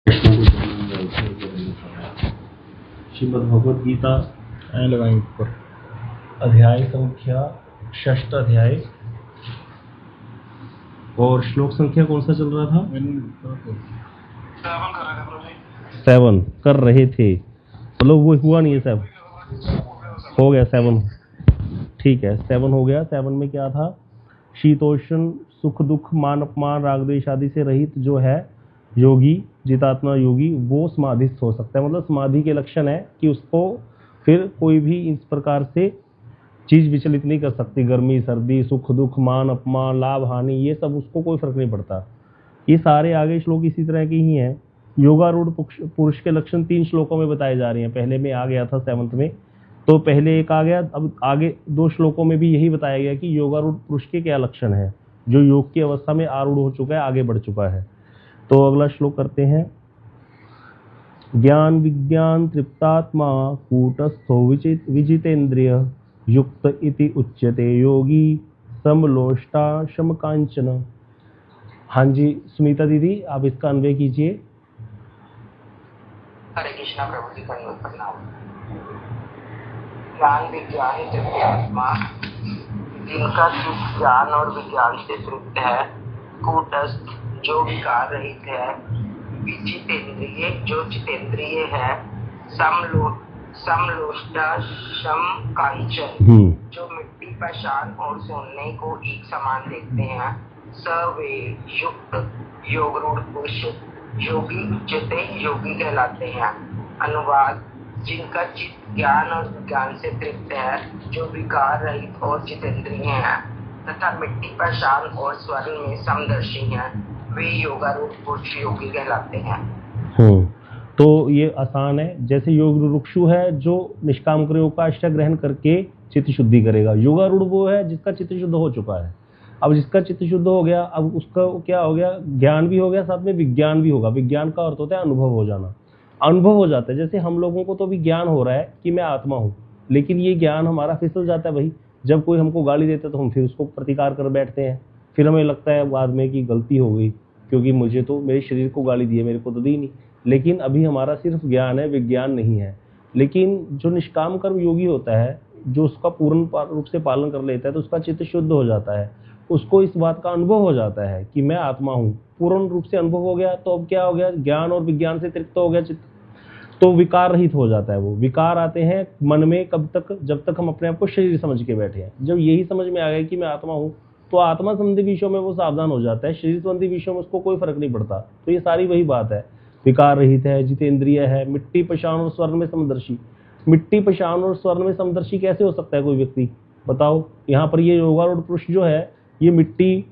श्रीमद् भगवद गीता अध्याय संख्या 6 अध्याय और श्लोक संख्या कौन सा चल रहा था? 7 कर रहे थे। मतलब वो हुआ नहीं है 7, हो गया 7, ठीक है 7 हो गया। 7 में क्या था? शीतोष्ण सुख दुख मान अपमान राग द्वेष आदि से रहित जो है योगी, जितात्मा योगी, वो समाधिस्थ हो सकता है। मतलब समाधि के लक्षण है कि उसको फिर कोई भी इस प्रकार से चीज विचलित नहीं कर सकती। गर्मी सर्दी सुख दुख मान अपमान लाभ हानि ये सब उसको कोई फर्क नहीं पड़ता। ये सारे आगे श्लोक इसी तरह के ही हैं। योगारूढ़ पुरुष के लक्षण 3 श्लोकों में बताए जा रहे हैं। पहले में आ गया था 7 में, तो पहले एक आ गया, अब आगे 2 श्लोकों में भी यही बताया गया कि योगारूढ़ पुरुष के क्या लक्षण है, जो योग की अवस्था में आरूढ़ हो चुका है, आगे बढ़ चुका है। तो अगला श्लोक करते हैं। ज्ञान विज्ञान तृप्तात्मा कूटस्थो विजितेन्द्रिय युक्त इति उच्यते योगी समलोष्टा समकांचन। हाँ जी सुनीता दीदी, आप इसका अन्वय कीजिए। हरे कृष्णा प्रभु जी का प्रणाम। ज्ञान विज्ञान तृप्तात्मा, जिनका चित्त ज्ञान और विज्ञान से तृप्त है, कूटस्थ जो विकार रहित है, विजितेंद्रिय जो जितेंद्रिय है, समलोष्टा समकांचन जो मिट्टी पाषाण और सोने को एक समान देखते हैं, सवे युक्त योगरूढ़ पुरुष योगी उच्चते योगी कहलाते हैं। अनुवाद: जिनका चित्त ज्ञान और विज्ञान से तृप्त है, जो विकार रहित और जितेंद्रिय हैं तथा मिट्टी पाषाण और स्वर्ण में समदर्शी हैं, वे योगारूढ़ पुरुष योगी कहलाते हैं। तो ये आसान है। जैसे योग रुक्षु है जो निष्काम योग का आश्रय ग्रहण करके चित्त शुद्धि करेगा। योगारूढ़ वो है जिसका चित्त शुद्ध हो चुका है। अब जिसका चित्त शुद्ध हो गया, अब उसका क्या हो गया? ज्ञान भी हो गया, साथ में विज्ञान भी होगा। विज्ञान का अर्थ होता है अनुभव हो जाना। अनुभव हो जाता है। जैसे हम लोगों को तो भी ज्ञान हो रहा है कि मैं आत्मा हूँ, लेकिन ये ज्ञान हमारा फिसल जाता है भाई। जब कोई हमको गाली देता है तो हम फिर उसको प्रतिकार कर बैठते हैं। फिर हमें लगता है बाद में कि गलती हो गई, क्योंकि मुझे तो मेरे शरीर को गाली दी है, मेरे को तो दी नहीं। लेकिन अभी हमारा सिर्फ ज्ञान है, विज्ञान नहीं है। लेकिन जो निष्काम कर्म योगी होता है, जो उसका पूर्ण रूप से पालन कर लेता है, तो उसका चित्त शुद्ध हो जाता है। उसको इस बात का अनुभव हो जाता है कि मैं आत्मा हूँ। पूर्ण रूप से अनुभव हो गया तो अब क्या हो गया? ज्ञान और विज्ञान से तृप्त हो गया चित्त, तो विकार रहित हो जाता है। वो विकार आते हैं मन में कब तक? जब तक हम अपने आप को शरीर समझ के बैठे हैं। जब यही समझ में आ गया कि मैं आत्मा हूँ, तो आत्मा संबंधी विषयों में वो सावधान हो जाता है, शरीर संबंधी विषयों में उसको कोई फर्क नहीं पड़ता। तो ये सारी वही बात है। विकार रहित है, जितेंद्रिय है, मिट्टी पाषाण और स्वर्ण में समदर्शी। मिट्टी पाषाण और स्वर्ण में समदर्शी कैसे हो सकता है कोई व्यक्ति? बताओ। यहाँ पर ये योगारूढ़ पुरुष जो है, ये मिट्टी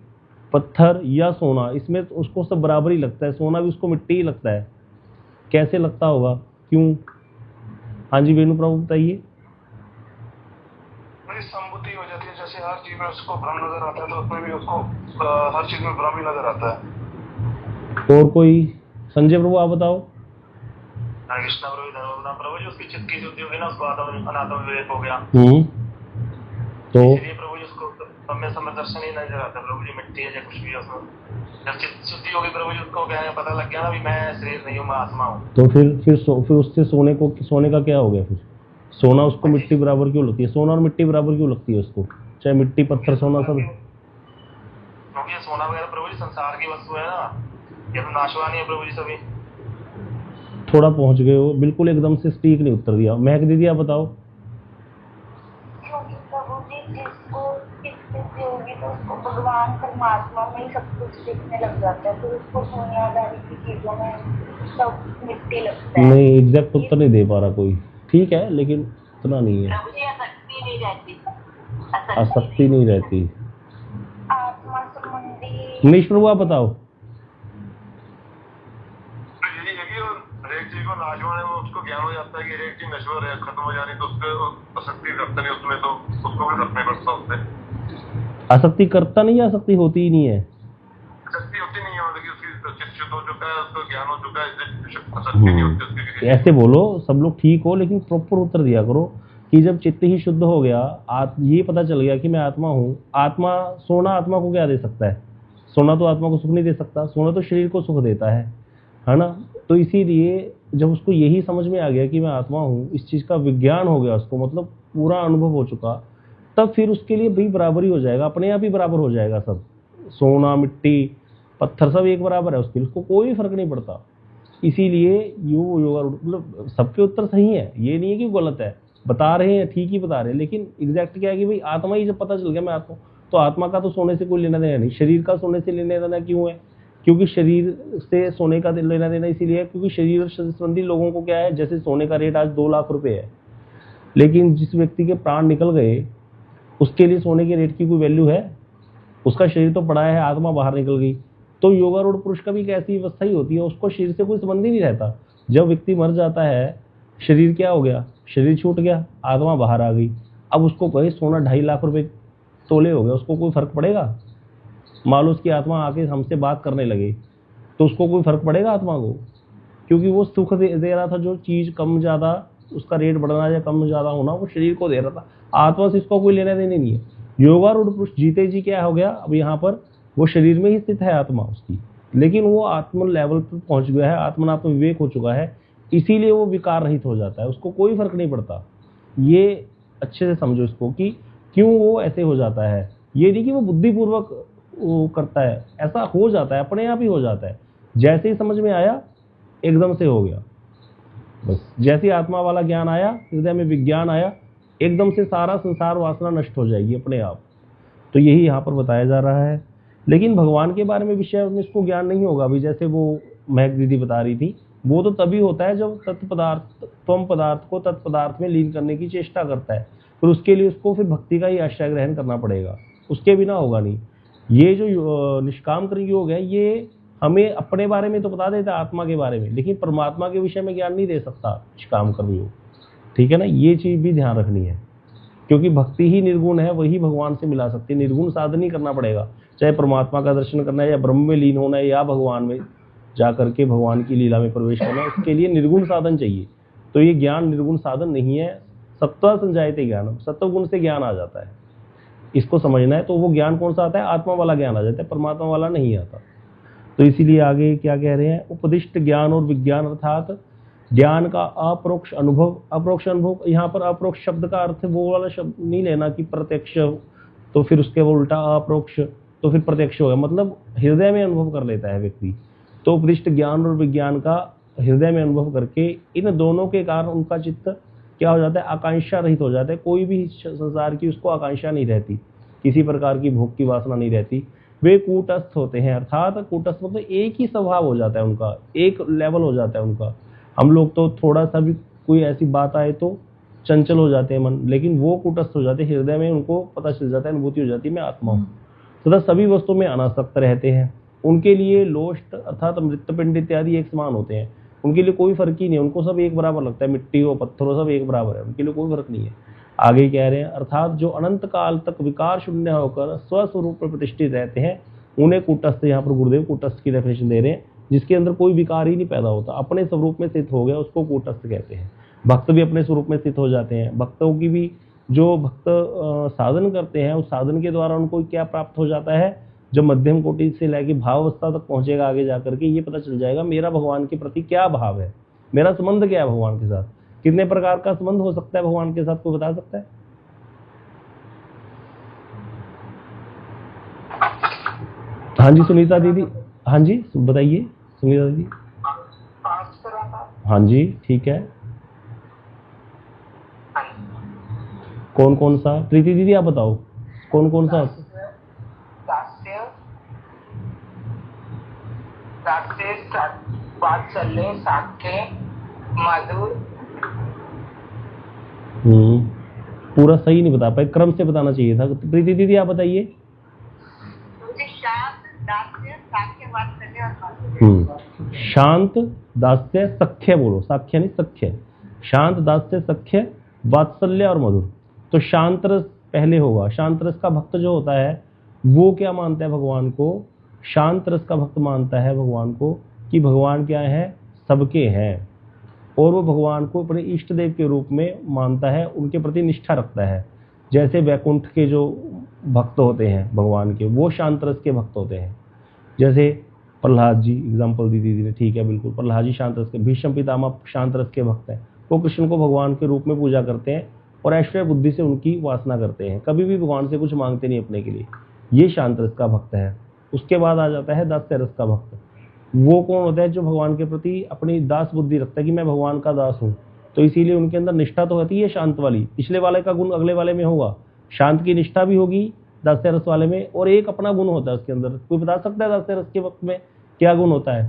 पत्थर या सोना, इसमें उसको सब बराबर ही लगता है। सोना भी उसको मिट्टी ही लगता है। कैसे लगता होगा? क्यों? हाँ जी वेणु प्रभु बताइए। संबुद्धि हो जाती है। जैसे हर चीज में उसको भ्रम नजर आता है, तो उसमें भी उसको हर चीज में भ्रम ही नजर आता है। और कोई? संजय प्रभु आप बताओ। कृष्णा प्रभु जी, उसकी चित्त की शुद्धि होगी ना, उसको अनात्म विवेक हो गया। तो प्रभु जी उसको समय समय दर्शन ही नजर आता है। प्रभु जी मिट्टी है या कुछ भी है, उसमें जब चित्त शुद्धि होगी प्रभु जी, उसको क्या है, पता लग गया ना भी मैं शरीर नहीं हूँ, मैं आत्मा हूँ। तो फिर उससे सोने का क्या हो गया? फिर सोना उसको मिट्टी बराबर क्यों लगती है? सोना और मिट्टी बराबर क्यों लगती है उसको? चाहे मिट्टी पत्थर सोना सब, क्योंकि सोना वगैरह प्रभु जी संसार की वस्तु है ना, ये तो नाशवान है प्रभु जी सभी। थोड़ा पहुंच गए हो, बिल्कुल एकदम से स्टीक नहीं उत्तर दिया। महक दीदी आप बताओ। प्रभु जी जिसको होगी तो उसको भगवान परमात्मा में ही सब कुछ दिखने लग जाता है, फिर उसको दुनियादारी की चीजों में सब मिट्टी लगता है। नहीं, एग्जैक्ट उत्तर नहीं दे पा रहा कोई। ठीक है, लेकिन उतना नहीं है। प्रभु जी आसक्ति नहीं रहती। आसक्ति नहीं रहती। आत्मा संबंधी। मनीष प्रभु आप बताओ। हरेक चीज को नाशवान है, वो उसको ज्ञान हो जाता है कि हरेक चीज नश्वर है, खत्म हो जानी, तो उसको आसक्ति रखता नहीं उसमें, तो उसको भी रखने पड़ता उससे। आसक्ति करता नहीं, आसक्ति होती ही नहीं है। आसक्ति होती नहीं है, मतलब कि उसकी चित्त शुद्ध हो चुका है, उसको ज्ञान हो चुका है, इसलिए आसक्ति नहीं होती उसकी। ऐसे बोलो, सब लोग ठीक हो, लेकिन प्रॉपर उत्तर दिया करो कि जब चित्त ही शुद्ध हो गया, ये पता चल गया कि मैं आत्मा हूँ। आत्मा, सोना आत्मा को क्या दे सकता है? सोना तो आत्मा को सुख नहीं दे सकता। सोना तो शरीर को सुख देता है ना। तो इसीलिए जब उसको यही समझ में आ गया कि मैं आत्मा हूँ, इस चीज़ का विज्ञान हो गया उसको, मतलब पूरा अनुभव हो चुका, तब फिर उसके लिए भी बराबरी हो जाएगा, अपने आप ही बराबर हो जाएगा सब। सोना, मिट्टी, पत्थर सब एक बराबर है उसके लिए, उसको कोई फर्क नहीं पड़ता। इसीलिए योगा मतलब सबके उत्तर सही है, ये नहीं है कि गलत है, बता रहे हैं ठीक ही बता रहे हैं, लेकिन एग्जैक्ट क्या है कि भाई आत्मा ही जब पता चल गया मैं आत्मा, तो आत्मा का तो सोने से कोई लेना देना नहीं। शरीर का सोने से लेना देना क्यों है? क्योंकि शरीर से सोने का लेना देना इसीलिए है क्योंकि शरीर संबंधी लोगों को क्या है, जैसे सोने का रेट आज 2 लाख रुपए है, लेकिन जिस व्यक्ति के प्राण निकल गए उसके लिए सोने के रेट की कोई वैल्यू है? उसका शरीर तो पड़ा है, आत्मा बाहर निकल गई। तो योगारूढ़ पुरुष का भी एक ऐसी अवस्था ही होती है, उसको शरीर से कोई संबंध ही नहीं रहता। जब व्यक्ति मर जाता है, शरीर क्या हो गया, शरीर छूट गया, आत्मा बाहर आ गई। अब उसको कहे सोना 2.5 लाख रुपए तोले हो गया, उसको कोई फर्क पड़ेगा? मान लो उसकी आत्मा आके हमसे बात करने लगे, तो उसको कोई फर्क पड़ेगा आत्मा को? क्योंकि वो सुख दे रहा था, जो चीज कम ज्यादा उसका रेट बढ़ना या कम ज्यादा होना वो शरीर को दे रहा था, आत्मा से इसको कोई लेना देना नहीं है। योगारूढ़ पुरुष जीते जी क्या हो गया, अब यहाँ पर वो शरीर में ही स्थित है आत्मा उसकी, लेकिन वो आत्म लेवल पर पहुंच गया है, आत्मनात्म विवेक हो चुका है, इसीलिए वो विकार रहित हो जाता है, उसको कोई फर्क नहीं पड़ता। ये अच्छे से समझो इसको कि क्यों वो ऐसे हो जाता है। ये नहीं कि वो बुद्धिपूर्वक वो करता है, ऐसा हो जाता है, अपने आप ही हो जाता है। जैसे ही समझ में आया एकदम से हो गया, बस जैसे आत्मा वाला ज्ञान आया, हृदय में विज्ञान आया, एकदम से सारा संसार वासना नष्ट हो जाएगी अपने आप। तो यही यहाँ पर बताया जा रहा है। लेकिन भगवान के बारे में विषय में इसको ज्ञान नहीं होगा। अभी जैसे वो महक दीदी बता रही थी, वो तो तभी होता है जब त्वम पदार्थ को तत्पदार्थ में लीन करने की चेष्टा करता है, फिर उसके लिए उसको फिर भक्ति का ही आश्रय ग्रहण करना पड़ेगा, उसके बिना होगा नहीं। ये जो निष्काम कर्म योग है, ये हमें अपने बारे में तो बता देता है, आत्मा के बारे में, लेकिन परमात्मा के विषय में ज्ञान नहीं दे सकता निष्काम कर्म योग। ठीक है ना, ये चीज भी ध्यान रखनी है, क्योंकि भक्ति ही निर्गुण है, वही भगवान से मिला सकती है। निर्गुण साधन ही करना पड़ेगा, चाहे परमात्मा का दर्शन करना है, या ब्रह्म में लीन होना है, या भगवान में जा करके भगवान की लीला में प्रवेश करना है, उसके लिए निर्गुण साधन चाहिए। तो ये ज्ञान निर्गुण साधन नहीं है। सत्व संजायते ज्ञान, सत्व गुण से ज्ञान आ जाता है, इसको समझना है। तो वो ज्ञान कौन सा आता है? आत्मा वाला ज्ञान आ जाता है, परमात्मा वाला नहीं आता। तो इसीलिए आगे क्या कह रहे हैं, उपदिष्ट ज्ञान और विज्ञान अर्थात ज्ञान का अपरोक्ष अनुभव। अपरोक्ष अनुभव, यहाँ पर अपरोक्ष शब्द का अर्थ वो वाला शब्द नहीं लेना कि प्रत्यक्ष, तो फिर उसके वो उल्टा अपरोक्ष, तो फिर प्रत्यक्ष होगा, मतलब हृदय में अनुभव कर लेता है व्यक्ति। तो उपदिष्ट ज्ञान और विज्ञान का हृदय में अनुभव करके इन दोनों के कारण उनका चित्त क्या हो जाता है? आकांक्षा रहित हो जाता है। कोई भी संसार की उसको आकांक्षा नहीं रहती, किसी प्रकार की भोग की वासना नहीं रहती। वे कूटस्थ होते हैं, अर्थात कूटस्थ मतलब एक ही स्वभाव हो जाता है उनका, एक लेवल हो जाता है उनका। हम लोग तो थोड़ा सा भी कोई ऐसी बात आए तो चंचल हो जाते हैं मन, लेकिन वो कूटस्थ हो जाते हैं, हृदय में उनको पता चल जाता है, अनुभूति हो जाती है मैं आत्मा हूँ। तथा सभी वस्तुओं में अनासक्त रहते हैं। उनके लिए लोष्ट अर्थात मृतपिंड इत्यादि एक समान होते हैं, उनके लिए कोई फर्क ही नहीं है, उनको सब एक बराबर लगता है, मिट्टी हो पत्थर हो सब एक बराबर है, उनके लिए कोई फर्क नहीं है। आगे कह रहे हैं, अर्थात जो अनंत काल तक विकार शून्य होकर स्वस्वरूप पर प्रतिष्ठित रहते हैं, उन्हें कूटस्थ, यहाँ पर गुरुदेव कूटस्थ की डेफिनेशन दे रहे हैं, जिसके अंदर कोई विकार ही नहीं पैदा होता, अपने स्वरूप में स्थित हो गया, उसको कूटस्थ कहते हैं। भक्त भी अपने स्वरूप में स्थित हो जाते हैं। भक्तों की भी, जो भक्त साधन करते हैं, उस साधन के द्वारा उनको क्या प्राप्त हो जाता है? जब मध्यम कोटि से लेकर भाव अवस्था तक पहुंचेगा, आगे जाकर के ये पता चल जाएगा मेरा भगवान के प्रति क्या भाव है, मेरा संबंध क्या है भगवान के साथ। कितने प्रकार का संबंध हो सकता है भगवान के साथ, कोई बता सकता है? हाँ जी सुनीता दीदी, हाँ जी बताइए सुनीता दीदी। हाँ जी ठीक है, कौन कौन सा? प्रीति दीदी आप बताओ कौन कौन सा? वात्सल्य, साख्य, मधुर। पूरा सही नहीं बता पाए, क्रम से बताना चाहिए था। प्रीति दीदी आप बताइए। मुझे शांत, दास्य, साख्य, वात्सल्य और मधुर। शांत, दास्य, सख्य बोलो, साख्य नहीं सख्य। शांत, दास्य, सख्य, वात्सल्य और मधुर। तो शांत रस पहले होगा। शांत रस का भक्त जो होता है वो क्या मानता है भगवान को? शांत रस का भक्त मानता है भगवान को कि भगवान क्या है? सबके हैं, और वो भगवान को अपने इष्ट देव के रूप में मानता है, उनके प्रति निष्ठा रखता है। जैसे वैकुंठ के जो भक्त होते हैं भगवान के, वो शांत रस के भक्त होते हैं। जैसे प्रहलाद जी एग्जाम्पल दी दीदी ने, ठीक है बिल्कुल। प्रहलाद जी शांत रस के, भीष्म पितामह शांत रस के भक्त हैं। वो कृष्ण को भगवान के रूप में पूजा करते हैं और ऐश्वर्य बुद्धि से उनकी वासना करते हैं, कभी भी भगवान से कुछ मांगते नहीं अपने के लिए। ये शांत रस का भक्त है। उसके बाद आ जाता है दास्य रस का भक्त। वो कौन होता है? जो भगवान के प्रति अपनी दास बुद्धि रखता है कि मैं भगवान का दास हूँ, तो इसीलिए उनके अंदर निष्ठा तो होती है शांत वाली। पिछले वाले का गुण अगले वाले में होगा, शांत की निष्ठा भी होगी दास्य रस वाले में, और एक अपना गुण होता है उसके अंदर। कोई बता सकता है दास्य रस के वक्त में क्या गुण होता है?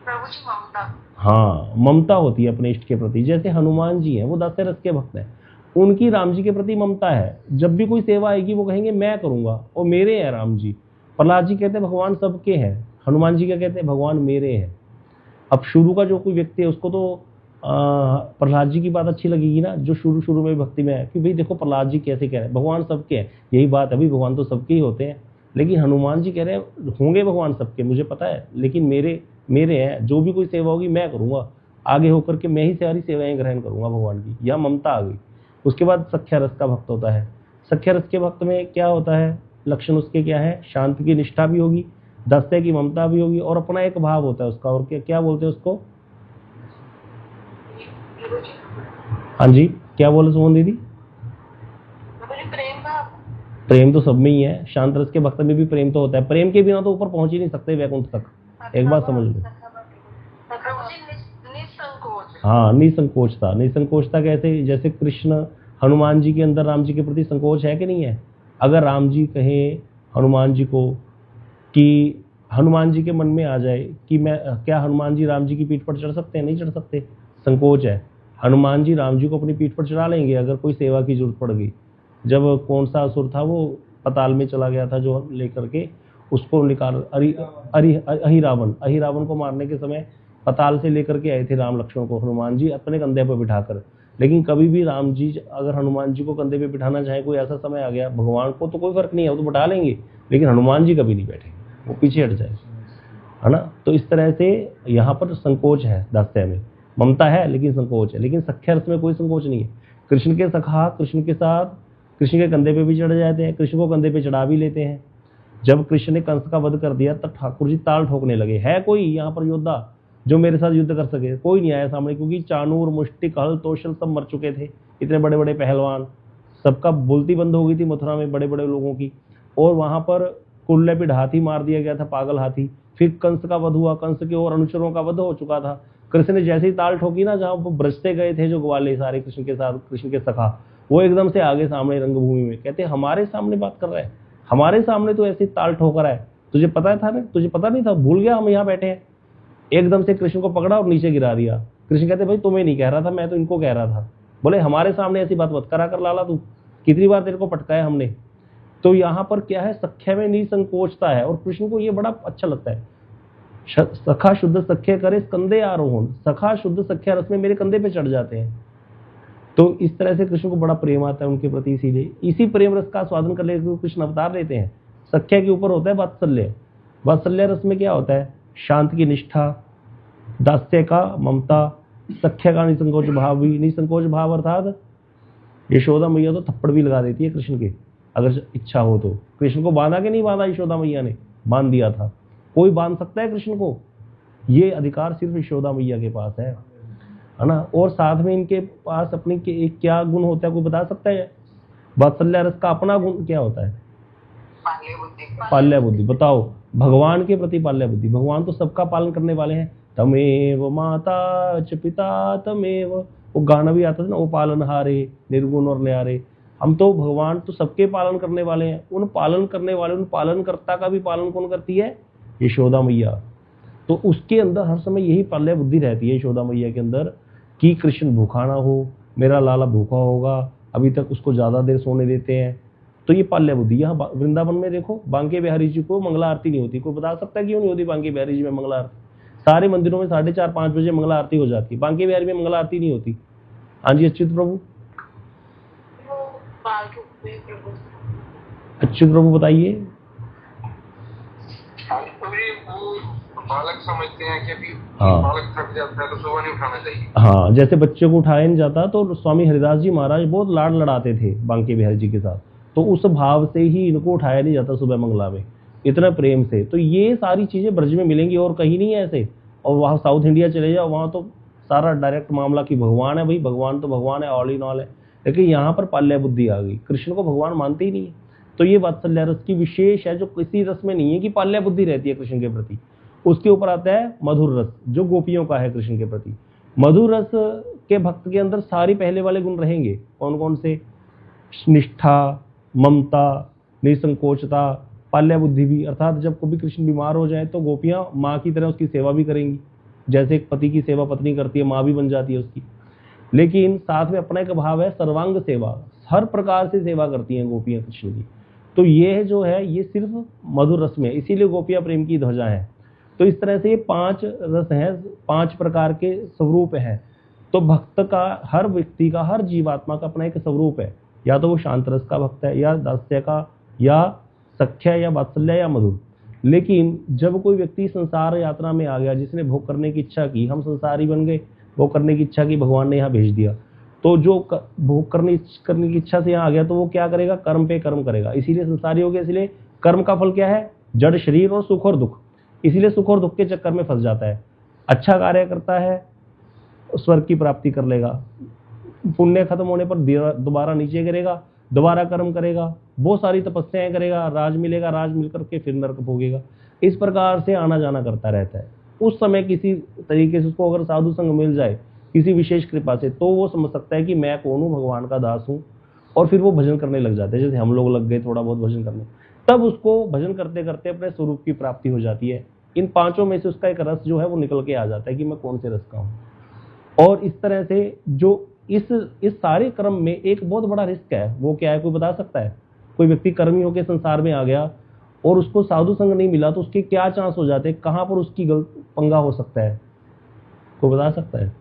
प्रभु जी ममता। हाँ, ममता होती है अपने इष्ट के प्रति। जैसे हनुमान जी हैं, वो दास्य रस के भक्त हैं, उनकी राम जी के प्रति ममता है। जब भी कोई सेवा आएगी वो कहेंगे मैं करूंगा और मेरे हैं राम जी। प्रहलाद जी कहते हैं भगवान सबके हैं, हनुमान जी क्या कहते हैं? भगवान मेरे हैं। अब शुरू का जो कोई व्यक्ति है उसको तो प्रहलाद जी की बात अच्छी लगेगी ना, जो शुरू शुरू में भक्ति में है, कि भाई देखो प्रहलाद जी कैसे कह रहे हैं भगवान सबके हैं। यही बात है, अभी भगवान तो सबके ही होते हैं, लेकिन हनुमान जी कह रहे हैं होंगे भगवान सबके, मुझे पता है, लेकिन मेरे हैं। जो भी कोई सेवा होगी मैं करूंगा, आगे होकर के मैं ही सारी सेवाएं ग्रहण करूंगा भगवान की। यह ममता आ गई। उसके बाद सख्या रस का भक्त होता है। सख्या रस के भक्त में क्या होता है? लक्षण उसके क्या है? शांत की निष्ठा भी होगी, दास्य की ममता भी होगी, और अपना एक भाव होता है उसका। और क्या बोलते हैं उसको? हाँ जी, क्या बोले सुमन दीदी? प्रेम भाव। प्रेम तो सब में ही है। शांत रस के भक्त में भी प्रेम तो होता है। प्रेम के बिना तो ऊपर पहुंच ही नहीं सकते वैकुंठ तक। एक बात समझ लो। निसंकोच। हाँ, निसंकोचता। निसंकोचता कैसे? जैसे कृष्ण हनुमान जी के अंदर राम जी के प्रति संकोच है कि नहीं है? अगर राम जी कहें हनुमान जी को कि हनुमान जी के मन में आ जाए कि मैं, क्या हनुमान जी राम जी की पीठ पर चढ़ सकते हैं? नहीं चढ़ सकते, संकोच है। हनुमान जी राम जी को अपनी पीठ पर चढ़ा लेंगे अगर कोई सेवा की जरूरत पड़ गई। जब कौन सा असुर था वो पताल में चला गया था, जो लेकर के उसको निकाल अहिरावण को मारने के समय पताल से लेकर के आए थे राम लक्ष्मण को हनुमान जी अपने कंधे पर बिठाकर। लेकिन कभी भी राम जी अगर हनुमान जी को कंधे पे बिठाना चाहे, कोई ऐसा समय आ गया, भगवान को तो कोई फर्क नहीं है, वो तो बिठा लेंगे, लेकिन हनुमान जी कभी नहीं बैठे, वो पीछे हट जाए, है ना। तो इस तरह से यहाँ पर संकोच है दास्य में। ममता है लेकिन संकोच है। लेकिन सख्या रस में कोई संकोच नहीं है। कृष्ण के सखा कृष्ण के साथ कृष्ण के कंधे पे भी चढ़ जाते हैं, कृष्ण को कंधे पे चढ़ा भी लेते हैं। जब कृष्ण ने कंस का वध कर दिया तब ठाकुर जी ताल ठोकने लगे। है कोई यहाँ पर योद्धा जो मेरे साथ युद्ध कर सके? कोई नहीं आया सामने, क्योंकि चाणूर मुष्टिक हल तोशल सब मर चुके थे। इतने बड़े बड़े पहलवान, सबका बोलती बंद हो गई थी मथुरा में बड़े बड़े लोगों की। और वहां पर कुल्लपिड हाथी मार दिया गया था, पागल हाथी। फिर कंस का वध हुआ, कंस के और अनुचरों का वध हो चुका था। कृष्ण ने जैसे ही ताल ठोकी ना, जहां वो ब्रज से गए थे जो ग्वाले सारे कृष्ण के साथ, कृष्ण के सखा, वो एकदम से आगे सामने रंगभूमि में, कहते हमारे सामने बात कर रहा है, हमारे सामने तो ऐसी ताल ठोक रहा है, तुझे पता था ना? तुझे पता नहीं था? भूल गया हम यहाँ बैठे हैं। एकदम से कृष्ण को पकड़ा और नीचे गिरा दिया। कृष्ण कहते भाई तुम्हें नहीं कह रहा था, मैं तो इनको कह रहा था। बोले हमारे सामने ऐसी बात मत करा कर लाला, तू कितनी बार तेरे को पटकाया हमने। तो यहाँ पर क्या है? सख्या में निसंकोचता है, और कृष्ण को ये बड़ा अच्छा लगता है। सखा शुद्ध सख्य करे कंधे आरोहण, सखा शुद्ध सख्या रस में मेरे कंधे पे चढ़ जाते हैं। तो इस तरह से कृष्ण को बड़ा प्रेम आता है उनके प्रति। इसीलिए इसी प्रेम रस का स्वादन कर लेकर कृष्ण अवतार लेते हैं। सख्या के ऊपर होता है वात्सल्य। वात्सल्य रस में क्या होता है? शांत की निष्ठा, दास्य का ममता, सख्या का निसंकोच भाव भी। निसंकोच भाव अर्थात यशोदा मैया तो थप्पड़ भी लगा देती है कृष्ण के, अगर इच्छा हो तो। कृष्ण को बांधा के नहीं बांधा? यशोदा मैया ने बांध दिया था। कोई बांध सकता है कृष्ण को? ये अधिकार सिर्फ यशोदा मैया के पास है ना। और साथ में इनके पास अपने क्या गुण होता है, कोई बता सकता है? वात्सल्य रस का अपना गुण क्या होता है? पाल्य बुद्धि। बताओ, भगवान के प्रति पाल्य बुद्धि। भगवान तो सबका पालन करने वाले हैं। तमेव माता च पिता तमेव, वो गाना भी आता था ना, वो पालनहारे निर्गुण और न्यारे। हम तो भगवान तो सबके पालन करने वाले हैं। उन पालन करने वाले, उन पालनकर्ता का भी पालन कौन करती है? यशोदा मैया। तो उसके अंदर हर समय यही पाल्य बुद्धि रहती है यशोदा मैया के अंदर, कि कृष्ण भूखा ना हो, मेरा लाला भूखा होगा, अभी तक उसको ज्यादा देर सोने देते हैं। तो ये पाल्य बुद्धि। यहाँ वृंदावन में देखो, बांके बिहारी जी को मंगला आरती नहीं होती। कोई बता सकता है क्यों नहीं होती बांके बिहारी जी में मंगला आरती? सारे मंदिरों में 4:30-5 बजे मंगला आरती हो जाती है, बांके बिहारी में मंगला आरती नहीं होती। हाँ जी अच्युत प्रभु। अच्युत प्रभु बताइए। बालक समझते हैं कि अभी हाँ, बालक थक जाता है तो सुबह नहीं उठाना चाहिए। हाँ, जैसे बच्चे को उठाया नहीं जाता, तो स्वामी हरिदास जी महाराज बहुत लाड लड़ाते थे बांके बिहारी जी के साथ। तो उस भाव से ही इनको उठाया नहीं जाता सुबह मंगला में। इतना प्रेम से। तो ये सारी चीजें ब्रज में मिलेंगी और कहीं नहीं है ऐसे। और वहाँ साउथ इंडिया चले जाओ, वहाँ तो सारा डायरेक्ट मामला कि भगवान है भाई, भगवान तो भगवान है, ऑल इन ऑल है। लेकिन यहाँ पर पाल्य बुद्धि आ गई, कृष्ण को भगवान मानते ही नहीं है। तो ये वात्सल्य रस की विशेष है, जो किसी रस में नहीं है कि पाल्य बुद्धि रहती है कृष्ण के प्रति। उसके ऊपर आता है मधुर रस, जो गोपियों का है कृष्ण के प्रति। मधुर रस के भक्त के अंदर सारी पहले वाले गुण रहेंगे। कौन कौन से? निष्ठा, ममता, निसंकोचता, पाल्य बुद्धि भी। अर्थात जब कभी कृष्ण बीमार हो जाए तो गोपियां माँ की तरह उसकी सेवा भी करेंगी, जैसे एक पति की सेवा पत्नी करती है, माँ भी बन जाती है उसकी। लेकिन साथ में अपना एक भाव है सर्वांग सेवा, हर प्रकार से सेवा करती हैं गोपियां कृष्ण की। तो ये जो है ये सिर्फ मधुर रस में, इसीलिए गोपियां प्रेम की ध्वजा है। तो इस तरह से ये 5 रस हैं, 5 प्रकार के स्वरूप हैं। तो भक्त का, हर व्यक्ति का, हर जीवात्मा का अपना एक स्वरूप है। या तो वो शांत रस का भक्त है, या दास्य का, या सख्य, या वात्सल्य, या मधुर। लेकिन जब कोई व्यक्ति संसार यात्रा में आ गया, जिसने भोग करने की इच्छा की, हम संसारी बन गए, भोग करने की इच्छा की, भगवान ने यहाँ भेज दिया, तो जो भोग करने की इच्छा से यहाँ आ गया, तो वो क्या करेगा? कर्म पे कर्म करेगा। इसीलिए संसारी हो गया। इसलिए कर्म का फल क्या है? जड़ शरीर और सुख और दुख। इसीलिए सुख और दुख के चक्कर में फंस जाता है। अच्छा कार्य करता है, स्वर्ग की प्राप्ति कर लेगा, पुण्य खत्म होने पर दोबारा नीचे गिरेगा, दोबारा कर्म करेगा, बहुत सारी तपस्याएं करेगा, राज मिलेगा, राज मिलकर के फिर नरक भोगेगा। इस प्रकार से आना जाना करता रहता है। उस समय किसी तरीके से उसको अगर साधु संग मिल जाए किसी विशेष कृपा से, तो वो समझ सकता है कि मैं कौन हूँ, भगवान का दास हूँ, और फिर वो भजन करने लग जाते हैं। जैसे हम लोग लग गए थोड़ा बहुत भजन करने, तब उसको भजन करते करते अपने स्वरूप की प्राप्ति हो जाती है। इन 5 में से उसका एक रस जो है वो निकल के आ जाता है कि मैं कौन से रस का हूँ। और इस तरह से जो इस सारे क्रम में एक बहुत बड़ा रिस्क है। वो क्या है? कोई बता सकता है? कोई व्यक्ति कर्मी होकर संसार में आ गया और उसको साधु संग नहीं मिला, तो उसके क्या चांस हो जाते हैं? कहां पर उसकी गलत पंगा हो सकता है? कोई बता सकता है?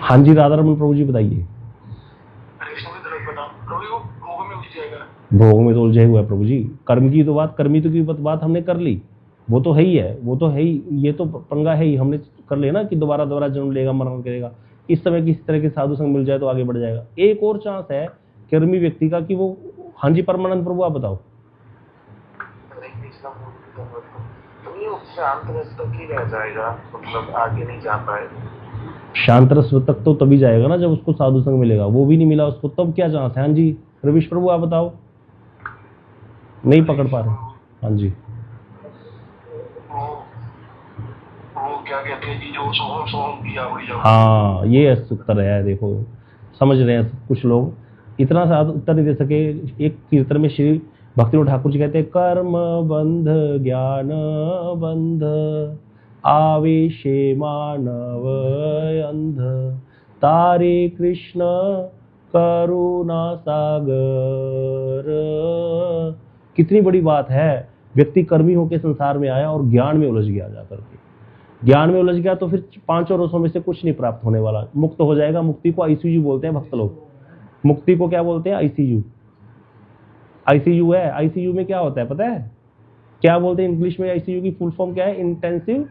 हाँ जी, राधा रमन प्रभु जी बताइए। भोग में तो उलझे हुआ है प्रभु जी। कर्म की तो बात, कर्मी तो की बात हमने कर ली, वो तो है ही है, वो तो है ही, ये तो पंगा है ही, हमने कर लिया ना कि दोबारा जन्म लेगा, मरण करेगा। इस समय किसी तरह के साधु संग मिल जाए तो आगे बढ़ जाएगा। एक और चांस है कर्मी व्यक्ति का कि वो, हाँ जी परमानंद प्रभु आप बताओ। शांत रस तक ही रह जाएगा, मतलब आगे नहीं जा पाएगा। शांत रस तक तो तभी जाएगा ना जब उसको साधु संग मिलेगा। वो भी नहीं मिला उसको, तब क्या चांस है? हाँ जी रविश प्रभु आप बताओ। नहीं पकड़ पा रहे? हाँ जी। वो क्या कहते हैं जी, जो सोहम सोहम किया हुआ। हाँ ये उत्तर है। देखो समझ रहे हैं कुछ लोग, इतना सा उत्तर नहीं दे सके। एक कीर्तन में श्री भक्तिविनोद ठाकुर जी कहते हैं, कर्म बंध ज्ञान बंध आवेशे मानव अंध, तारे कृष्ण करुणा सागर। कितनी बड़ी बात है। व्यक्ति कर्मी होकर संसार में आया और ज्ञान में उलझ गया, जाकर के ज्ञान में उलझ गया तो फिर 5 रसों में से कुछ नहीं प्राप्त होने वाला, मुक्त हो जाएगा। मुक्ति को आईसीयू बोलते हैं भक्त लोग। मुक्ति को क्या बोलते हैं? आईसीयू। आईसीयू है। आईसीयू में क्या होता है पता है? क्या बोलते हैं इंग्लिश में? आईसीयू की फुल फॉर्म क्या है? Intensive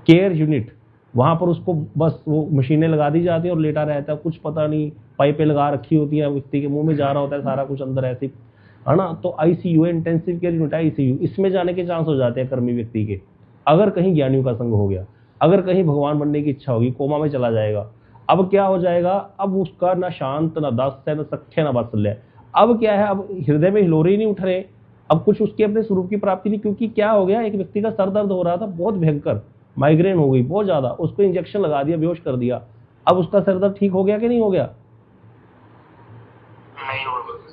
care unit. वहां पर उसको बस वो मशीनें लगा दी जाती है और लेटा रहता है, कुछ पता नहीं, पाइपें लगा रखी होती है, व्यक्ति के मुंह में जा रहा होता है सारा कुछ अंदर ऐसे, है ना। तो आईसीयू है, इंटेंसिव केयर यूनिट आईसीयू। इसमें जाने के चांस हो जाते हैं कर्मी व्यक्ति के, अगर कहीं ज्ञानियों का संग हो गया, अगर कहीं भगवान बनने की इच्छा होगी, कोमा में चला जाएगा। अब क्या हो जाएगा? अब उसका ना शांत, ना दास्य, ना सख्य, ना वात्सल्य। अब क्या है? अब हृदय में हिलोरे ही नहीं उठ रहे, अब कुछ उसके अपने स्वरूप की प्राप्ति नहीं। क्योंकि क्या हो गया? एक व्यक्ति का सर दर्द हो रहा था बहुत भयंकर, माइग्रेन हो गई बहुत ज्यादा, उसको इंजेक्शन लगा दिया, बेहोश कर दिया। अब उसका सर दर्द ठीक हो गया कि नहीं हो गया?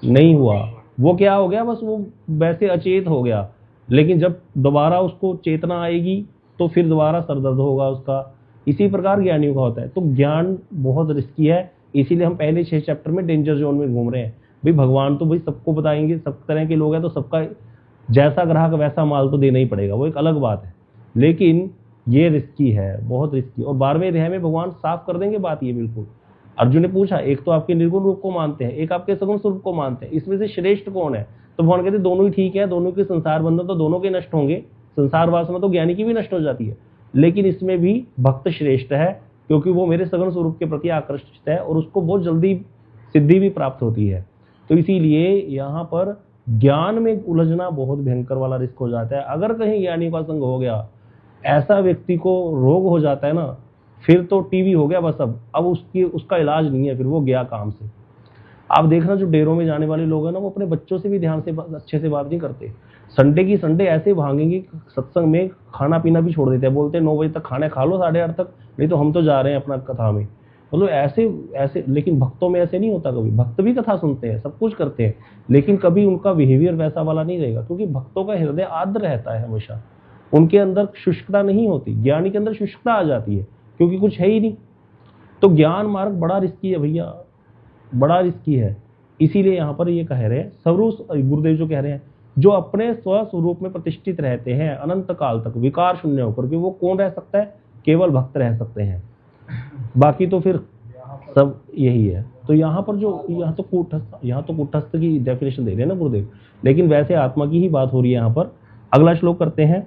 नहीं हुआ। वो क्या हो गया? बस वो वैसे अचेत हो गया। लेकिन जब दोबारा उसको चेतना आएगी तो फिर दोबारा सर दर्द होगा उसका। इसी प्रकार ज्ञानियों का होता है। तो ज्ञान बहुत रिस्की है, इसीलिए हम पहले 6 चैप्टर में डेंजर जोन में घूम रहे हैं। भाई भगवान तो भाई सबको बताएंगे, सब तरह के लोग हैं, तो सबका जैसा ग्राहक वैसा माल तो देना ही पड़ेगा, वो एक अलग बात है। लेकिन ये रिस्की है, बहुत रिस्की। और 12वें अध्याय में भगवान साफ कर देंगे बात ये बिल्कुल। अर्जुन ने पूछा, एक तो आपके निर्गुण रूप को मानते हैं, एक आपके सगुण स्वरूप को मानते हैं, इसमें से श्रेष्ठ कौन है? तो भगवान कहते दोनों ही ठीक है, दोनों के संसार बंधन तो दोनों के नष्ट होंगे, संसार वासना तो ज्ञानी की भी नष्ट हो जाती है, लेकिन इसमें भी भक्त श्रेष्ठ है, क्योंकि वो मेरे सघन स्वरूप के प्रति आकर्षित है और उसको बहुत जल्दी सिद्धि भी प्राप्त होती है। तो इसीलिए यहाँ पर ज्ञान में उलझना बहुत भयंकर वाला रिस्क हो जाता है। अगर कहीं ज्ञानी का संग हो गया, ऐसा व्यक्ति को रोग हो जाता है ना, फिर तो टीवी हो गया बस। अब उसका इलाज नहीं है, फिर वो गया काम से। आप देखना जो डेरों में जाने वाले लोग हैं ना, वो अपने बच्चों से भी ध्यान से अच्छे से बात नहीं करते। संडे की संडे ऐसे भागेंगे, सत्संग में खाना पीना भी छोड़ देते हैं, बोलते हैं 9 बजे तक खाना खा लो, 8:30 तक, नहीं तो हम तो जा रहे हैं अपना कथा में। मतलब ऐसे। लेकिन भक्तों में ऐसे नहीं होता। कभी भक्त भी कथा सुनते हैं, सब कुछ करते हैं, लेकिन कभी उनका बिहेवियर वैसा वाला नहीं रहेगा, क्योंकि भक्तों का हृदय आर्द्र रहता है हमेशा। उनके अंदर शुष्कता नहीं होती। ज्ञानी के अंदर शुष्कता आ जाती है, क्योंकि कुछ है ही नहीं। तो ज्ञान मार्ग बड़ा रिस्की है भैया, बड़ा रिस्की है। इसीलिए यहाँ पर ये कह रहे हैं, सर्वरूप गुरुदेव जो कह रहे हैं, जो अपने स्वस्वरूप में प्रतिष्ठित रहते हैं अनंत काल तक विकार शून्य होकर के, वो कौन रह सकता है? केवल भक्त रह सकते हैं, बाकी तो फिर सब यही है। तो यहाँ पर जो यहाँ तो कूटस्थ की डेफिनेशन दे रहे हैं ना गुरुदेव, लेकिन वैसे आत्मा की ही बात हो रही है यहाँ पर। अगला श्लोक करते हैं।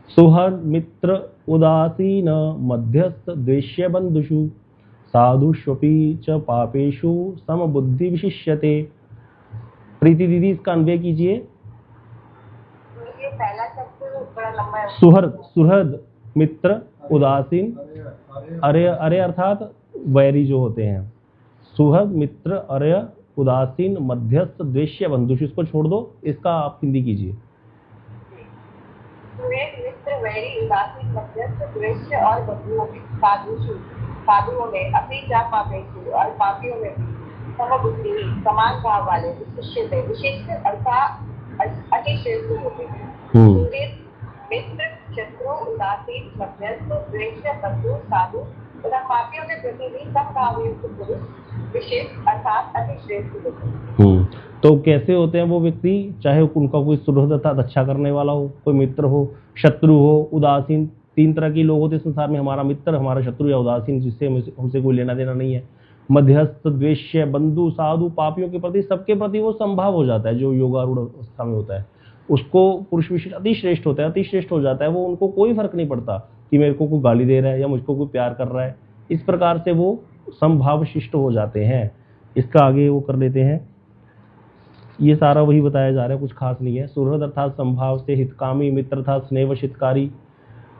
सुहृद मित्र उदासीन मध्यस्थ द्वेष्य बंधुषु साधुष्वपि च पापेषु समबुद्धि विशिष्यते। प्रीति दीदी इसका अन्वय कीजिए। ये पहला शब्द बड़ा लंबा है। सुहृद मित्र उदासीन, अरे अर्थात वैरी जो होते हैं। सुहृद मित्र अरे उदासीन मध्यस्थ द्वेष्य बंधुषु, इसको छोड़ दो, इसका आप हिंदी कीजिए। मित्र वैरी उदासीन मध्यस्थ द्वेष्य और बंधुओं में, साधुओं में, अपनी जा पापेषु और पापियों में समबुद्धि समान भाव वाले विशिष्ट अर्थात अतिश्रेष्ठ होते हैं। मित्र शत्रु उदासीन मध्यस्थ द्वेष्य बंधु साधु तथा पापियों के प्रति भी समभावयुक्त पुरुष विशिष्ट अर्थात अतिश्रेष्ठ होते हैं। तो कैसे होते हैं वो व्यक्ति? चाहे उनका कोई सुहृद अर्थात अच्छा करने वाला हो, कोई मित्र हो, शत्रु हो, उदासीन। 3 तरह के लोग होते हैं संसार में, हमारा मित्र, हमारा शत्रु या उदासीन, जिससे हमसे कोई लेना देना नहीं है। मध्यस्थ द्वेष्य बंधु साधु, पापियों के प्रति, सबके प्रति वो संभाव हो जाता है। जो योगारूढ़ अवस्था में होता है उसको पुरुष विशिष्ट अतिश्रेष्ठ होता है, अतिश्रेष्ठ हो जाता है। वो उनको कोई फर्क नहीं पड़ता कि मेरे को कोई गाली दे रहा है या मुझको कोई प्यार कर रहा है। इस प्रकार से वो संभाव शिष्ट हो जाते हैं। इसका आगे वो कर लेते हैं। ये सारा वही बताया जा रहा है, कुछ खास नहीं है। सुहृद अर्थात संभाव से हितकामी, मित्र अर्थात स्नेहवशितकारी,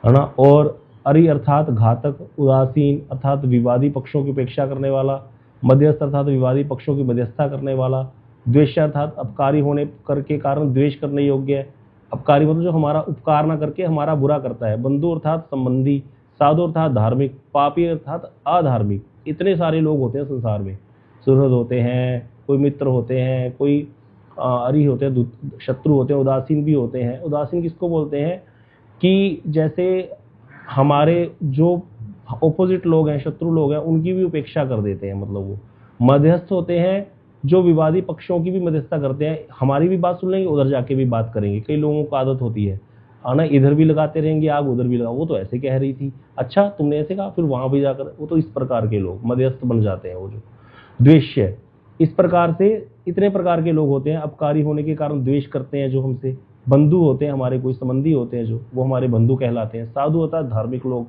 है ना, और अरि अर्थात घातक, उदासीन अर्थात विवादी पक्षों की उपेक्षा करने वाला, मध्यस्थ अर्थात विवादी पक्षों की मध्यस्थता करने वाला, द्वेष्य अर्थात अपकारी होने करके कारण द्वेष करने योग्य है। अपकारी मतलब जो हमारा उपकार ना करके हमारा बुरा करता है। बंधु अर्थात संबंधी, साधु अर्थात धार्मिक, पापी अर्थात अधार्मिक। इतने सारे लोग होते हैं संसार में। सुहृद होते हैं, कोई मित्र होते हैं, कोई अरि होते हैं, शत्रु होते हैं, उदासीन भी होते हैं। उदासीन किसको बोलते हैं? कि जैसे हमारे जो ऑपोजिट लोग हैं, शत्रु लोग हैं, उनकी भी उपेक्षा कर देते हैं। मतलब वो मध्यस्थ होते हैं, जो विवादी पक्षों की भी मध्यस्थता करते हैं। हमारी भी बात सुन लेंगे, उधर जाके भी बात करेंगे। कई लोगों को आदत होती है ना, इधर भी लगाते रहेंगे आग, उधर भी लगा, वो तो ऐसे कह रही थी, अच्छा तुमने ऐसे कहा, फिर वहां भी जाकर, वो तो इस प्रकार के लोग मध्यस्थ बन जाते हैं। वो जो द्वेष्य, इस प्रकार से इतने प्रकार के लोग होते हैं। अपकारी होने के कारण द्वेष करते हैं जो हमसे। बंधु होते हैं, हमारे कोई संबंधी होते हैं जो, वो हमारे बंधु कहलाते हैं। साधु अर्थात धार्मिक लोग,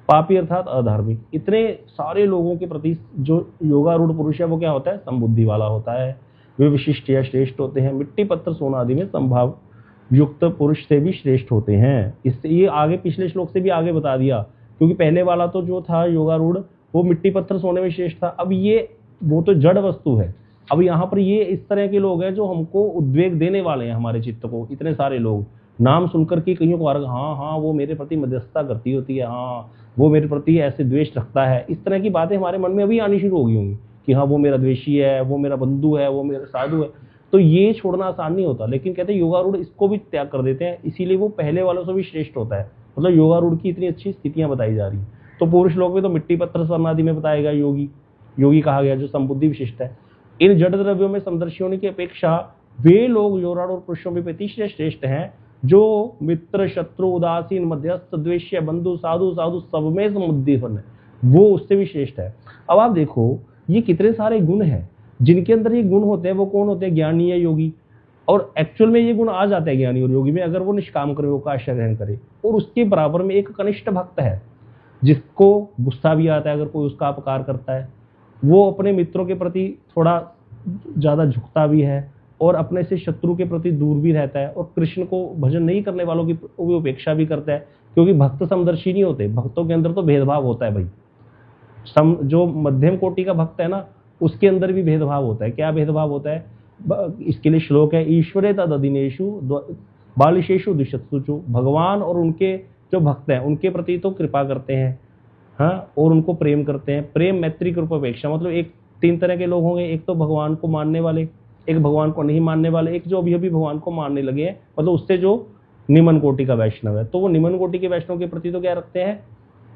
पापी अर्थात अधार्मिक। इतने सारे लोगों के प्रति जो योगारूढ़ पुरुष है वो क्या होता है? समबुद्धि वाला होता है। वे विशिष्ट या श्रेष्ठ होते हैं। मिट्टी पत्थर सोना आदि में संभाव युक्त पुरुष से भी श्रेष्ठ होते हैं। इससे ये आगे पिछले श्लोक से भी आगे बता दिया, क्योंकि पहले वाला तो जो था योगारूढ़, वो मिट्टी पत्थर सोने में श्रेष्ठ था। अब ये वो तो जड़ वस्तु है। अब यहाँ पर ये इस तरह के लोग हैं जो हमको उद्वेग देने वाले हैं, हमारे चित्त को। इतने सारे लोग नाम सुनकर के कईयों को हाँ वो मेरे प्रति मध्यस्थता करती होती है, हाँ वो मेरे प्रति ऐसे द्वेष रखता है। इस तरह की बातें हमारे मन में अभी आनी शुरू हो गई होंगी कि हाँ वो मेरा द्वेषी है, वो मेरा बंधु है, वो मेरा साधु है। तो ये छोड़ना आसान नहीं होता, लेकिन कहते हैं योगारूढ़ इसको भी त्याग कर देते हैं। इसीलिए वो पहले वालों से भी श्रेष्ठ होता है। मतलब योगारूढ़ की इतनी अच्छी स्थितियां बताई जा रही है। तो पुरुष लोग में तो मिट्टी पत्थर स्वर्ण आदि में बताया गया योगी कहा गया, जो संबुद्धि विशिष्ट है। इन जड़ द्रव्यों में समदर्शी होने की अपेक्षा वे लोग योगारूढ़ पुरुषों में तीसरे श्रेष्ठ हैं, जो मित्र शत्रु उदासीन मध्यस्थ द्वेष्य बंधु साधु सब में समुद्धि है, वो उससे भी श्रेष्ठ है। अब आप देखो ये कितने सारे गुण हैं जिनके अंदर ये गुण होते हैं। वो कौन होते हैं? ज्ञानी या योगी। और एक्चुअल में ये गुण आ जाता है ज्ञानी और योगी में अगर वो निष्काम कर्मयोग का आश्रय ग्रहण करे। और उसके बराबर में एक कनिष्ठ भक्त है जिसको गुस्सा भी आता है अगर कोई उसका अपकार करता है, वो अपने मित्रों के प्रति थोड़ा ज्यादा झुकता भी है और अपने से शत्रु के प्रति दूर भी रहता है, और कृष्ण को भजन नहीं करने वालों की भी उपेक्षा भी करता है, क्योंकि भक्त समदर्शी नहीं होते, भक्तों के अंदर तो भेदभाव होता है भाई। जो मध्यम कोटि का भक्त है ना, उसके अंदर भी भेदभाव होता है। क्या भेदभाव होता है? इसके लिए श्लोक है, ईश्वरे तदिनेषु बालिशेषु दुष्टसुचु। भगवान और उनके जो भक्त हैं उनके प्रति तो कृपा करते हैं, हाँ, और उनको प्रेम करते हैं। प्रेम मैत्री कृपा अपेक्षा, मतलब एक 3 तरह के लोग होंगे, एक तो भगवान को मानने वाले, एक भगवान को नहीं मानने वाले, एक जो अभी भगवान को मानने लगे हैं, मतलब उससे जो निम्न कोटि का वैष्णव है। तो वो निम्न कोटि के वैष्णव के प्रति तो क्या रखते हैं?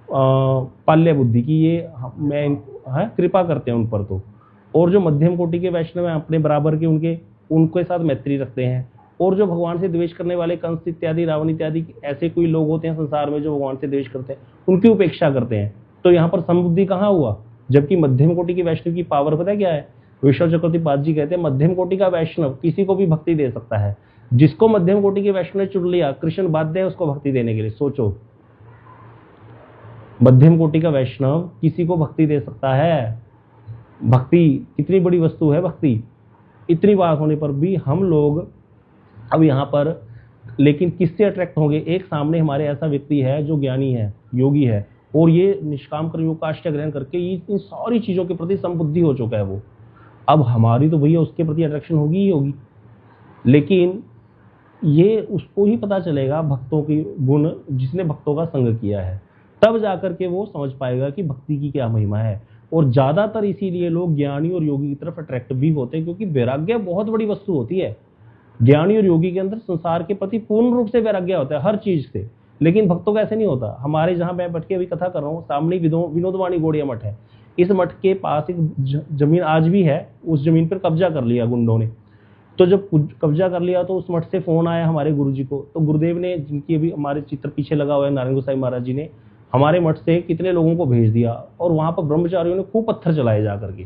पाल्य बुद्धि की, ये मैं कृपा करते हैं उन पर तो। और जो मध्यम कोटि के वैष्णव हैं अपने बराबर के, उनके साथ मैत्री रखते हैं। और जो भगवान से द्वेष करने वाले कंस इत्यादि, रावण इत्यादि ऐसे कोई लोग होते हैं संसार में जो भगवान से द्वेष करते हैं, उनकी उपेक्षा करते हैं। तो यहाँ पर समबुद्धि कहाँ हुआ? जबकि मध्यम कोटि के वैष्णव की पावर पता है क्या है? विश्व चक्रवर्ती पाद जी कहते हैं मध्यम कोटि का वैष्णव किसी को भी भक्ति दे सकता है। जिसको मध्यम कोटि के वैष्णव ने चुन लिया, कृष्ण बाध्य है उसको भक्ति देने के लिए। सोचो, मध्यम कोटि का वैष्णव किसी को भक्ति दे सकता है। भक्ति कितनी बड़ी वस्तु है भक्ति। इतनी बात होने पर भी हम लोग अब यहाँ पर लेकिन किससे अट्रैक्ट होंगे? एक सामने हमारे ऐसा व्यक्ति है जो ज्ञानी है, योगी है, और ये निष्काम कर्मयोग का आश्रय ग्रहण करके ये इन सारी चीजों के प्रति संबुद्धि हो चुका है वो। अब हमारी तो भैया उसके प्रति अट्रैक्शन होगी ही होगी, लेकिन ये उसको ही पता चलेगा भक्तों की गुण, जिसने भक्तों का संग किया है, तब जाकर के वो समझ पाएगा कि भक्ति की क्या महिमा है। और ज्यादातर इसीलिए लोग ज्ञानी और योगी की तरफ अट्रैक्ट भी होते हैं, क्योंकि वैराग्य बहुत बड़ी वस्तु होती है। ज्ञानी और योगी के अंदर संसार के प्रति पूर्ण रूप से वैराग्य होता है हर चीज से, लेकिन भक्तों का ऐसे नहीं होता। हमारे जहां मैं बैठ के अभी कथा कर रहा हूँ, सामने विनोदवाणी गौड़िया मठ है। इस मठ के पास एक जमीन आज भी है, उस जमीन पर कब्जा कर लिया गुंडों ने। तो जब कब्जा कर लिया तो उस मठ से फोन आया हमारे गुरुजी को। तो गुरुदेव ने, जिनकी अभी हमारे चित्र पीछे लगा हुआ है, नारायण गोसाई महाराज जी ने हमारे मठ से कितने लोगों को भेज दिया, और वहां पर ब्रह्मचारियों ने खूब पत्थर चलाए जा करके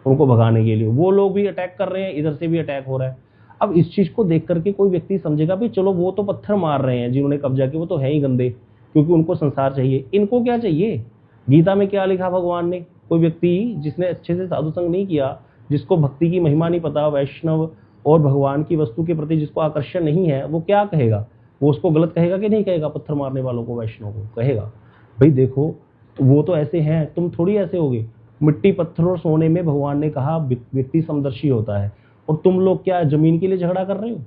उनको भगाने के लिए। वो लोग भी अटैक कर रहे हैं, इधर से भी अटैक हो रहा है। अब इस चीज को देख करके कोई व्यक्ति समझेगा भी चलो वो तो पत्थर मार रहे हैं जिन्होंने कब्जा किया, वो तो है ही गंदे, क्योंकि उनको संसार चाहिए। इनको क्या चाहिए? गीता में क्या लिखा भगवान ने? कोई व्यक्ति जिसने अच्छे से साधु संग नहीं किया, जिसको भक्ति की महिमा नहीं पता, वैष्णव और भगवान की वस्तु के प्रति जिसको आकर्षण नहीं है, वो क्या कहेगा? वो उसको गलत कहेगा कि नहीं कहेगा? पत्थर मारने वालों को, वैष्णव को कहेगा भाई देखो वो तो ऐसे हैं, तुम थोड़ी ऐसे होगे। मिट्टी पत्थर और सोने में भगवान ने कहा व्यक्ति समदर्शी होता है, और तुम लोग क्या जमीन के लिए झगड़ा कर रहे हो?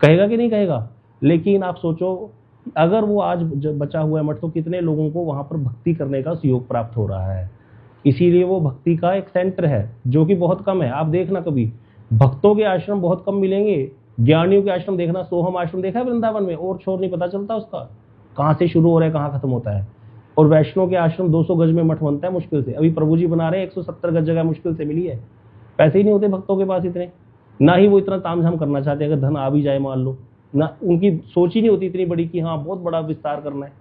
कहेगा कि नहीं कहेगा? लेकिन आप सोचो, अगर वो आज बचा हुआ है मठ, तो कितने लोगों को वहां पर भक्ति करने का सहयोग प्राप्त हो रहा है। इसीलिए वो भक्ति का एक सेंटर है, जो कि बहुत कम है। आप देखना, कभी भक्तों के आश्रम बहुत कम मिलेंगे, ज्ञानियों के आश्रम देखना। सोहम आश्रम देखा है वृंदावन में, और छोर नहीं पता चलता उसका, कहाँ से शुरू हो रहा है कहाँ खत्म होता है। और वैष्णव के आश्रम 200 गज में मठ बनता है मुश्किल से। अभी प्रभु जी बना रहे हैं 170 गज जगह मुश्किल से मिली है। पैसे ही नहीं होते भक्तों के पास इतने, ना ही वो इतना तामझाम करना चाहते। अगर धन आ भी जाए मान लो, ना उनकी सोच ही नहीं होती इतनी बड़ी कि हाँ बहुत बड़ा विस्तार करना है।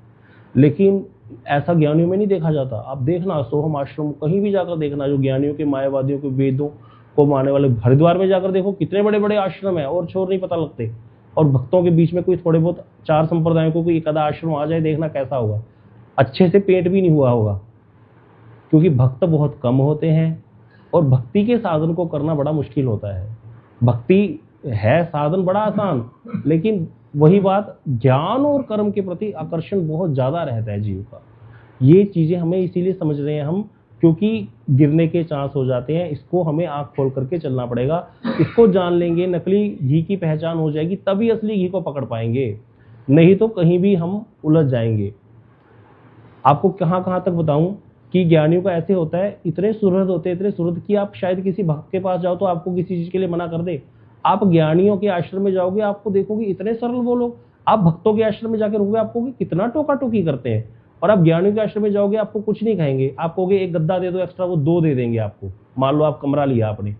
लेकिन ऐसा ज्ञानियों में नहीं देखा जाता। आप देखना सोहम आश्रम कहीं भी जाकर देखना, जो ज्ञानियों के, मायावादियों के, वेदों को मानने वाले, हरिद्वार में जाकर देखो कितने बड़े बड़े आश्रम है, और छोर नहीं पता लगते। और भक्तों के बीच में कोई थोड़े बहुत 4 संप्रदायों को कोई एक आधा आश्रम आ जाए, देखना कैसा होगा। अच्छे से पेट भी नहीं हुआ होगा, क्योंकि भक्त बहुत कम होते हैं, और भक्ति के साधन को करना बड़ा मुश्किल होता है। भक्ति है साधन बड़ा आसान, लेकिन वही बात, ज्ञान और कर्म के प्रति आकर्षण बहुत ज्यादा रहता है जीव का। ये चीजें हमें इसीलिए समझ रहे हैं हम, क्योंकि गिरने के चांस हो जाते हैं। इसको हमें आंख खोल करके चलना पड़ेगा। इसको जान लेंगे, नकली घी की पहचान हो जाएगी, तभी असली घी को पकड़ पाएंगे, नहीं तो कहीं भी हम उलझ जाएंगे। आपको कहाँ कहाँ तक बताऊं कि ज्ञानियों का ऐसे होता है, इतने सुहृद होते हैं, इतने सुहृद कि आप शायद किसी भक्त के पास जाओ तो आपको किसी चीज के लिए मना कर दे। आप ज्ञानियों के आश्रम में जाओगे, आपको देखोगे इतने सरल वो लोग। आप भक्तों के आश्रम में जाकर रुकोगे, आपको कितना टोका टोकी करते हैं। और आप ज्ञानियों के आश्रम में जाओगे, आपको कुछ नहीं कहेंगे। आप कहोगे एक गद्दा दे दो एक्स्ट्रा, वो 2 दे देंगे आपको। मान लो आप कमरा लिया आपने,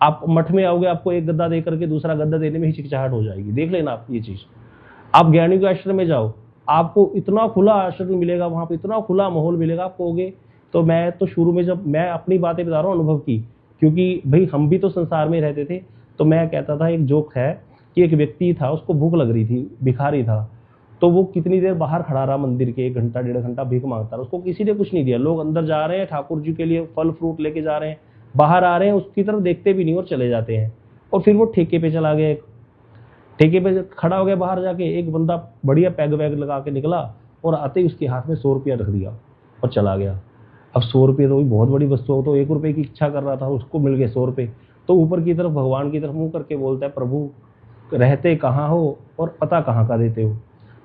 आप मठ में आओगे, आपको एक गद्दा दे करके दूसरा गद्दा देने में हिचकिचाहट हो जाएगी। देख लेना आप ये चीज। आप ज्ञानियों के आश्रम में जाओ, आपको इतना खुला आश्रम मिलेगा, वहां पर इतना खुला माहौल मिलेगा। आप कहोगे, तो मैं तो शुरू में, जब मैं अपनी बातें बता रहा हूँ अनुभव की, क्योंकि भाई हम भी तो संसार में रहते थे, तो मैं कहता था, एक जोक है कि एक व्यक्ति था, उसको भूख लग रही थी, भिखारी था, तो वो कितनी देर बाहर खड़ा रहा मंदिर के, 1 घंटा 1.5 घंटा भीख मांगता रहा, उसको किसी ने कुछ नहीं दिया। लोग अंदर जा रहे हैं, ठाकुर जी के लिए फल फ्रूट लेके जा रहे हैं, बाहर आ रहे हैं, उसकी तरफ देखते भी नहीं और चले जाते हैं। और फिर वो ठेके पे चला गया, ठेके पे खड़ा हो गया, बाहर जाके एक बंदा बढ़िया पैग वैग लगा के निकला और आते ही उसके हाथ में 100 रुपया रख दिया और चला गया। अब 100 रुपये तो बहुत बड़ी वस्तु हो, तो 1 रुपये की इच्छा कर रहा था, उसको मिल गए 100 रुपये। तो ऊपर की तरफ भगवान की तरफ मुंह करके बोलता है, प्रभु रहते कहाँ हो और पता कहाँ का देते हो।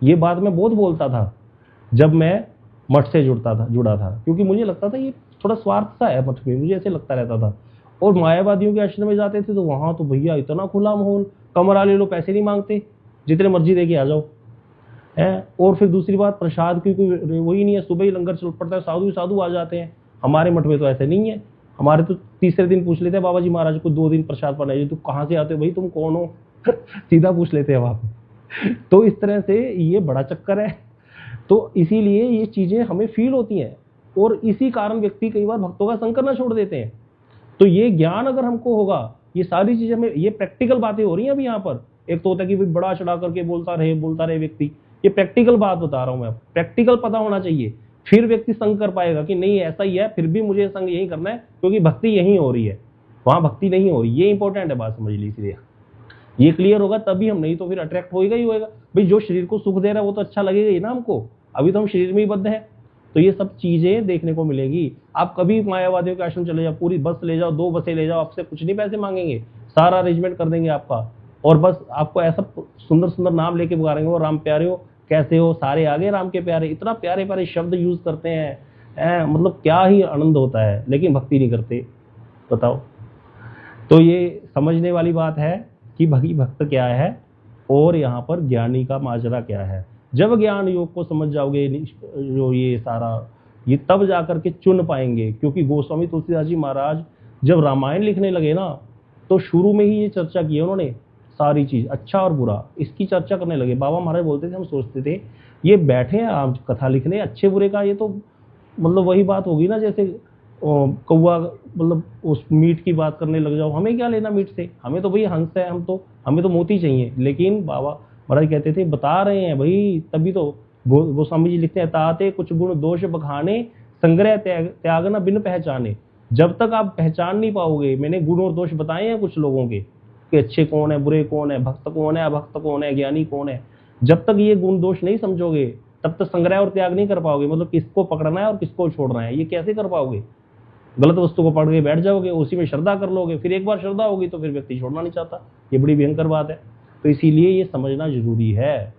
ये बात मैं बहुत बोलता था जब मैं मठ से जुड़ा था, क्योंकि मुझे लगता था ये थोड़ा स्वार्थ सा है मठ में, मुझे ऐसे लगता रहता था। और मायावादियों के आश्रम में जाते थे तो वहाँ तो भैया इतना खुला माहौल, कमरा ले लो, पैसे नहीं मांगते, जितने मर्जी दे के आ जाओ है। और फिर दूसरी बात, प्रसाद की कोई वही नहीं है, सुबह ही लंगर चल पड़ता है, साधु आ जाते हैं। हमारे मठ में तो ऐसे नहीं है, हमारे तो तीसरे दिन पूछ लेते हैं, बाबा जी महाराज को 2 दिन प्रसाद बनाइए, तुम कहाँ से आते हो भाई, तुम कौन हो सीधा पूछ लेते हैं वहाँ पे। तो इस तरह से ये बड़ा चक्कर है। तो इसीलिए ये चीजें हमें फील होती हैं और इसी कारण व्यक्ति कई बार भक्तों का संग करना छोड़ देते हैं। तो ये ज्ञान अगर हमको होगा, ये सारी चीजें हमें, ये प्रैक्टिकल बातें हो रही हैं अभी यहाँ पर। एक तो होता है कि भाई बड़ा चढ़ा करके बोलता रहे व्यक्ति, ये प्रैक्टिकल बात बता रहा हूँ मैं, प्रैक्टिकल पता होना चाहिए, फिर व्यक्ति संग कर पाएगा कि नहीं ऐसा ही है, फिर भी मुझे संग यही करना है क्योंकि भक्ति यहीं हो रही है, वहां भक्ति नहीं हो रही। ये इंपॉर्टेंट है, बात समझ लीजिए। ये क्लियर होगा तभी हम, नहीं तो फिर अट्रैक्ट होएगा ही होएगा। भाई जो शरीर को सुख दे रहा है वो तो अच्छा लगेगा ही ना हमको, अभी तो हम शरीर में ही बद्ध हैं। तो ये सब चीजें देखने को मिलेगी। आप कभी मायावादियों के आश्रम चले जाओ, पूरी बस ले जाओ, 2 बसें ले जाओ, आपसे कुछ नहीं पैसे मांगेंगे, सारा अरेंजमेंट कर देंगे आपका, और बस आपको ऐसा सुंदर सुंदर नाम लेके पुकारेंगे, वो राम प्यारे हो, कैसे हो, सारे आगे राम के प्यारे, इतना प्यारे प्यारे शब्द यूज करते हैं, मतलब क्या ही आनंद होता है, लेकिन भक्ति नहीं करते, बताओ। तो ये समझने वाली बात है कि भक्त क्या है और यहाँ पर ज्ञानी का माजरा क्या है। जब ज्ञान योग को समझ जाओगे, जो ये सारा, ये तब जाकर के चुन पाएंगे। क्योंकि गोस्वामी तुलसीदास जी महाराज जब रामायण लिखने लगे ना, तो शुरू में ही ये चर्चा की उन्होंने, सारी चीज अच्छा और बुरा इसकी चर्चा करने लगे। बाबा महाराज बोलते थे, हम सोचते थे ये बैठे हैं आप कथा लिखने अच्छे बुरे का, ये तो मतलब वही बात होगी ना जैसे कौवा, मतलब उस मीट की बात करने लग जाओ, हमें क्या लेना मीट से, हमें तो भाई हंस है, हमें तो मोती चाहिए। लेकिन बाबा महाराज कहते थे बता रहे हैं भाई, तभी तो गोस्वामी जी लिखते हैं, ताते कुछ गुण दोष बखाने, संग्रह त्यागना बिन पहचाने। जब तक आप पहचान नहीं पाओगे, मैंने गुण और दोष बताए हैं कुछ लोगों के कि अच्छे कौन है, बुरे कौन है, भक्त कौन है, अभक्त कौन है, ज्ञानी कौन है, जब तक ये गुण दोष नहीं समझोगे तब तक संग्रह और त्याग नहीं कर पाओगे। मतलब किसको पकड़ना है और किसको छोड़ना है, ये कैसे कर पाओगे। गलत वस्तु को पकड़ के बैठ जाओगे, उसी में श्रद्धा कर लोगे, फिर एक बार श्रद्धा होगी तो फिर व्यक्ति छोड़ना नहीं चाहता। ये बड़ी भयंकर बात है। तो इसीलिए ये समझना जरूरी है।